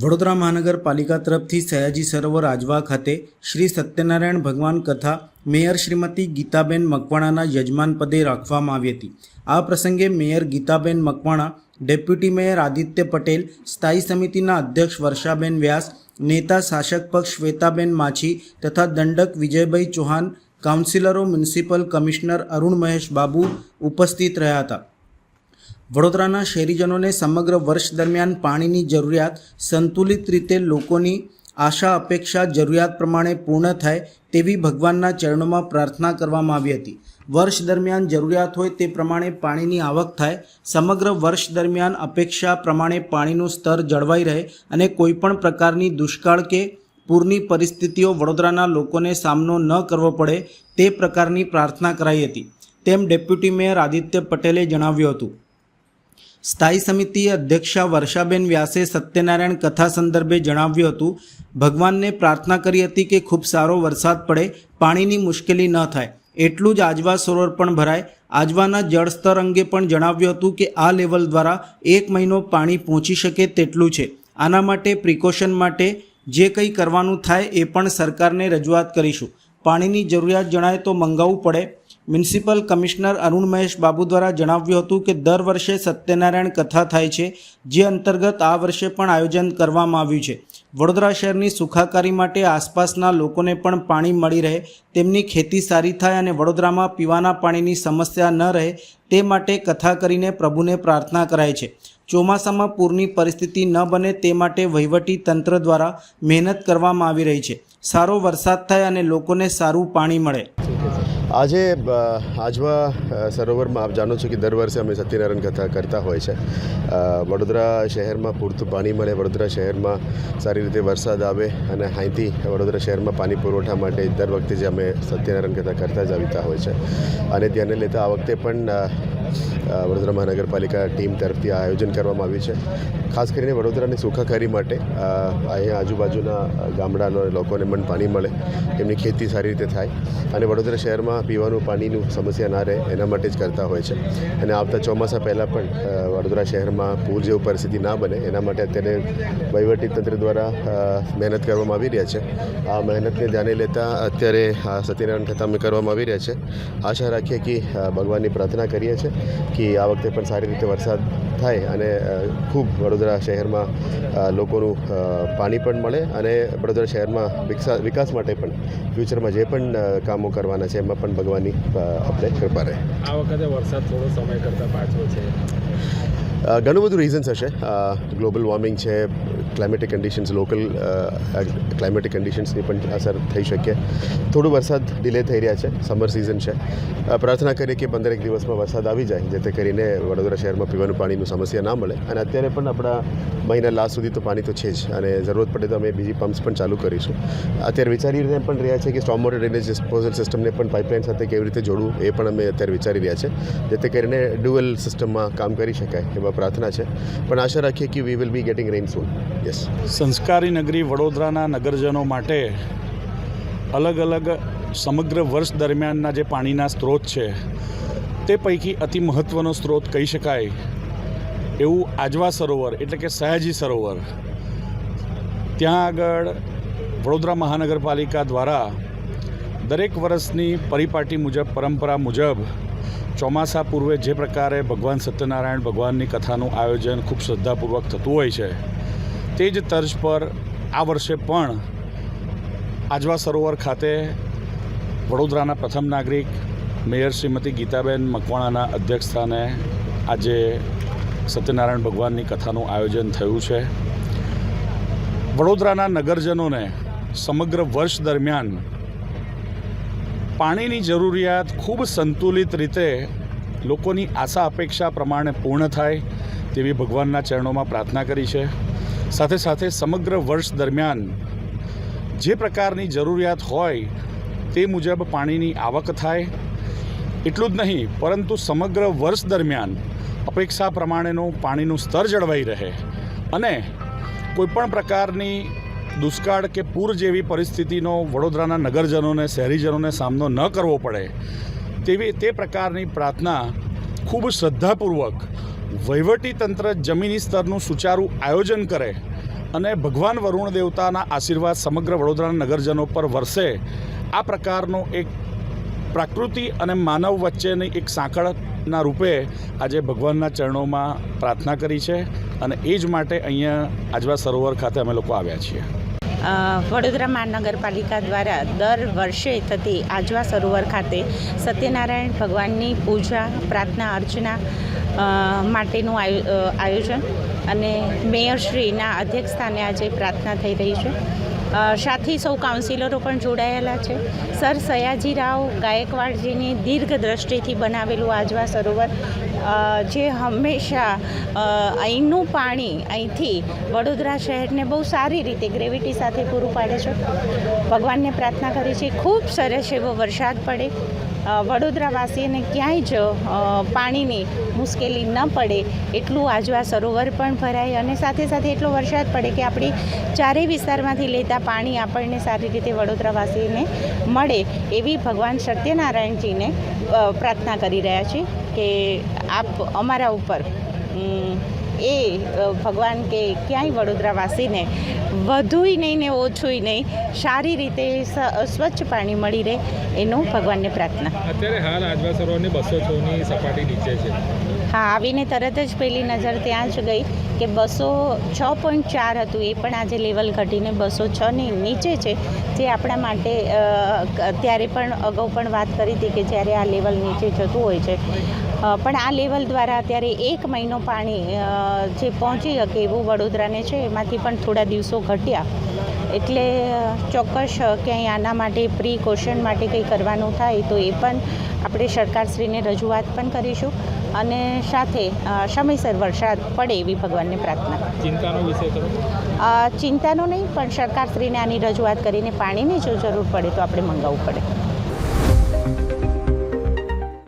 વડોદરા મહાનગરપાલિકા તરફથી સયાજી સરોવર આજવા ખાતે શ્રી સત્યનારાયણ ભગવાન કથા મેયર શ્રીમતી ગીતાબેન મકવાણાના યજમાન પદે રાખવામાં આવી હતી। આ પ્રસંગે mayor Gitaben Makwana, deputy mayor Aditya Patel, સ્થાયી સમિતિના અધ્યક્ષ વર્ષાબેન વ્યાસ, નેતા શાસક પક્ષ શ્વેતાબેન માછી તથા દંડક વિજયભાઈ ચૌહાણ, કાઉન્સિલરો, મ્યુનિસિપલ કમિશનર અરુણ મહેશ બાબુ ઉપસ્થિત રહ્યા હતા। વડોદરાના શહેરીજનોને સમગ્ર વર્ષ દરમિયાન પાણીની જરૂરિયાત સંતુલિત રીતે લોકોની આશા અપેક્ષા જરૂરિયાત પ્રમાણે પૂર્ણ થાય તેવી ભગવાનના ચરણોમાં પ્રાર્થના કરવામાં આવી હતી। વર્ષ દરમિયાન જરૂરિયાત હોય તે પ્રમાણે પાણીની આવક થાય, સમગ્ર વર્ષ દરમિયાન અપેક્ષા પ્રમાણે પાણીનું સ્તર જળવાઈ રહે અને કોઈપણ પ્રકારની દુષ્કાળ કે પૂરની પરિસ્થિતિઓ વડોદરાના લોકોને સામનો ન કરવો પડે તે પ્રકારની પ્રાર્થના કરાઈ હતી તેમ ડેપ્યુટી મેયર આદિત્ય પટેલે જણાવ્યું હતું। સ્થાયી સમિતિ અધ્યક્ષા વર્ષાબેન વ્યાસે સત્યનારાયણ કથા સંદર્ભે જણાવ્યું હતું, ભગવાનને પ્રાર્થના કરી હતી કે ખૂબ સારો વરસાદ પડે, પાણીની મુશ્કેલી ન થાય, એટલું જ આજવા સરોવર પણ ભરાય। આજવાના જળસ્તર અંગે પણ જણાવ્યું હતું કે આ લેવલ દ્વારા 1 મહિનો પાણી પહોંચી શકે તેટલું છે। આના માટે પ્રિકોશન માટે જે કંઈ કરવાનું થાય એ પણ સરકારને રજૂઆત કરીશું। પાણીની જરૂરિયાત જણાય તો મંગાવવું પડે। મ્યુનિસિપલ કમિશનર અરુણ મહેશ બાબુ દ્વારા જણાવ્યું હતું કે દર વર્ષે સત્યનારાયણ કથા થાય છે, જે અંતર્ગત આ વર્ષે પણ આયોજન કરવામાં આવ્યું છે। વડોદરા શહેરની સુખાકારી માટે આસપાસના લોકોને પણ પાણી મળી રહે, તેમની ખેતી સારી થાય અને વડોદરામાં પીવાના પાણીની સમસ્યા ન રહે તે માટે કથા કરીને પ્રભુને પ્રાર્થના કરાય છે। ચોમાસામાં પૂરની પરિસ્થિતિ ન બને તે માટે વહીવટી તંત્ર દ્વારા મહેનત કરવામાં આવી રહી છે। સારો વરસાદ થાય અને લોકોને સારું પાણી મળે। આજે આજવા સરોવરમાં આપ જાણો છો કે દર વર્ષે અમે સત્યનારાયણ કથા કરતા હોય છે। વડોદરા શહેરમાં પૂરતું પાણી મળે, વડોદરા શહેરમાં સારી રીતે વરસાદ આવે અને અહીંથી વડોદરા શહેરમાં પાણી પુરવઠા માટે દર વખતે જે અમે સત્યનારાયણ કથા કરતા જ આવતા હોય છે અને ધ્યાને લેતા આ વખતે પણ વડોદરા મહાનગરપાલિકા ટીમ તરફથી આ આયોજન કરવામાં આવ્યું છે, ખાસ કરીને વડોદરાની સુખાકારી માટે। અહીંયા આજુબાજુના ગામડાના લોકોને પણ પાણી મળે, એમની ખેતી સારી રીતે થાય અને વડોદરા શહેરમાં પીવાનું પાણીનું સમસ્યા ના રહે એના માટે જ કરતા હોય છે। અને આવતા ચોમાસા પહેલાં પણ વડોદરા શહેરમાં પૂર જેવું પરિસ્થિતિ ના બને એના માટે અત્યારે વહીવટીતંત્ર દ્વારા મહેનત કરવામાં આવી રહ્યા છે। આ મહેનતને ધ્યાને લેતા અત્યારે આ સત્યનારાયણ કથા અમે કરવામાં આવી રહ્યા છે। આશા રાખીએ કે ભગવાનની પ્રાર્થના કરીએ છીએ કે આ વખતે પણ સારી રીતે વરસાદ થાય અને ખૂબ વડોદરા શહેરમાં લોકોનું પાણી પણ મળે અને વડોદરા શહેરમાં વિકાસ માટે પણ ફ્યુચરમાં જે પણ કામો કરવાના છે એમાં પણ ભગવાનની આપણે કૃપા રહે। આ વખતે વરસાદ થોડો સમય કરતાં પાછો છે, ઘણું બધું રીઝન્સ હશે। ગ્લોબલ વોર્મિંગ છે, ક્લાઇમેટિક કન્ડિશન્સ, લોકલ ક્લાઇમેટિક કન્ડિશન્સની પણ અસર થઈ શકે। થોડું વરસાદ ડિલે થઈ રહ્યા છે, સમર સિઝન છે। પ્રાર્થના કરીએ કે 15 દિવસમાં વરસાદ આવી જાય જેથી કરીને વડોદરા શહેરમાં પીવાનું પાણીનું સમસ્યા ના મળે। અને અત્યારે પણ આપણા મહિના લાસ્ટ સુધી તો પાણી તો છે જ અને જરૂરત પડે તો અમે બીજી પમ્પ્સ પણ ચાલુ કરીશું। અત્યારે વિચારી પણ રહ્યા છે કે સ્ટોર્મ વોટર ડ્રેનેજ ડિસ્પોઝલ સિસ્ટમને પણ પાઇપલાઇન સાથે કેવી રીતે જોડવું એ પણ અમે અત્યારે વિચારી રહ્યા છે, જેથી કરીને ડ્યુઅલ સિસ્ટમમાં કામ કરી શકાય એવા પ્રાર્થના છે। પણ આશા રાખીએ કે we will be gating rain soon. Yes, સંસ્કારી નગરી વડોદરાના નગરજનો માટે અલગ અલગ સમગ્ર વર્ષ દરમિયાનના જે પાણીના સ્ત્રોત છે તે પૈકી અતિ મહત્ત્વનો સ્ત્રોત કહી શકાય એવું આજવા સરોવર એટલે કે સયાજી સરોવર। ત્યાં આગળ વડોદરા મહાનગરપાલિકા દ્વારા દરેક વર્ષની પરિપાટી મુજબ, પરંપરા મુજબ ચોમાસા પૂર્વે જે પ્રકારે ભગવાન સત્યનારાયણ ભગવાનની કથાનું આયોજન ખૂબ શ્રદ્ધાપૂર્વક થતું હોય છે તે જ તર્જ પર આ વર્ષે પણ આજવા સરોવર ખાતે વડોદરાના પ્રથમ નાગરિક મેયર શ્રીમતી ગીતાબેન મકવાણાના અધ્યક્ષસ્થાને આજે સત્યનારાયણ ભગવાનની કથાનું આયોજન થયું છે। વડોદરાના નગરજનોને સમગ્ર વર્ષ દરમિયાન પાણીની જરૂરિયાત ખૂબ સંતુલિત રીતે લોકોની આશા અપેક્ષા પ્રમાણે પૂર્ણ થાય તેવી ભગવાનના ચરણોમાં પ્રાર્થના કરી છે। સાથે સાથે સમગ્ર વર્ષ દરમિયાન જે પ્રકારની જરૂરિયાત હોય તે મુજબ પાણીની આવક થાય, એટલું જ નહીં પરંતુ સમગ્ર વર્ષ દરમિયાન અપેક્ષા પ્રમાણેનું પાણીનું સ્તર જળવાઈ રહે અને કોઈપણ પ્રકારની દુષ્કાળ કે પૂર જેવી પરિસ્થિતિનો વડોદરાના નગરજનોને, શહેરીજનોને સામનો ન કરવો પડે તે પ્રકારની પ્રાર્થના ખૂબ શ્રદ્ધાપૂર્વક વહીવટી તંત્ર જમીની સ્તરનું સુચારું આયોજન કરે અને ભગવાન વરુણ દેવતાના આશીર્વાદ સમગ્ર વડોદરાના નગરજનો પર વરસે, આ પ્રકારનો એક પ્રકૃતિ અને માનવ વચ્ચેની એક સાંકળના રૂપે આજે ભગવાનના ચરણોમાં પ્રાર્થના કરી છે અને એ જ માટે અહીંયા આજવા સરોવર ખાતે અમે લોકો આવ્યા છીએ. વડોદરા મહાનગરપાલિકા દ્વારા દર વર્ષે થતી આજવા સરોવર ખાતે સત્યનારાયણ ભગવાનની પૂજા, પ્રાર્થના, અર્ચના માટેનું આયોજન અને મેયરશ્રીના અધ્યક્ષસ્થાને આજે પ્રાર્થના થઈ રહી છે. સાથે સૌ કાઉન્સિલરો પણ જોડાયેલા છે. સર સયાજીરાવ ગાયકવાડજીની દીર્ઘ દ્રષ્ટિથી બનાવેલું આજવા સરોવર જે હંમેશા અહીંનું પાણી અહીંથી વડોદરા શહેરને બહુ સારી રીતે ગ્રેવિટી સાથે પૂરું પાડે છે. ભગવાનને પ્રાર્થના કરી છે ખૂબ સરસ એવો વરસાદ પડે, વડોદરાવાસીને ક્યાંય જ પાણીની મુશ્કેલી ન પડે એટલું આજવા સરોવર પણ ભરાય અને સાથે સાથે એટલો વરસાદ પડે કે આપણી ચારેય વિસ્તારમાંથી લેતા પાણી આપણને સારી રીતે વડોદરાવાસીને મળે એવી ભગવાન સત્યનારાયણજીને પ્રાર્થના કરી રહ્યા છીએ કે આપ અમારા ઉપર એ ભગવાન કે ક્યાંય વડોદરાવાસીને વધુય નહીં ને ઓછુંય નહીં, સારી રીતે સ્વચ્છ પાણી મળી રહે એનું ભગવાનને પ્રાર્થના. અત્યારે હાલ આજવા સરોવરની 206ની સપાટી નીચે છે. હા, આવીને તરત જ પહેલી નજર ત્યાં જ ગઈ કે 206.4 હતું, એ પણ આજે લેવલ ઘટીને 206ની નીચે છે, જે આપણા માટે ત્યારે પણ અગાઉ પણ વાત કરી હતી કે જ્યારે આ લેવલ નીચે જતું હોય છે પણ આ લેવલ દ્વારા અત્યારે 1 મહિનો પાણી જે પહોંચી શકે એવું વડોદરાને છે, એમાંથી પણ થોડા દિવસો ઘટ્યા. એટલે ચોક્કસ ક્યાંય આના માટે પ્રિકોશન માટે કંઈ કરવાનું થાય તો એ પણ આપણે સરકારશ્રીને રજૂઆત પણ કરીશું અને સાથે સમયસર વરસાદ પડે એવી ભગવાનને પ્રાર્થના. ચિંતાનો વિષય કરો? ચિંતાનો નહીં, પણ સરકારશ્રીને આની રજૂઆત કરીને પાણીની જો જરૂર પડે તો આપણે મંગાવવું પડે.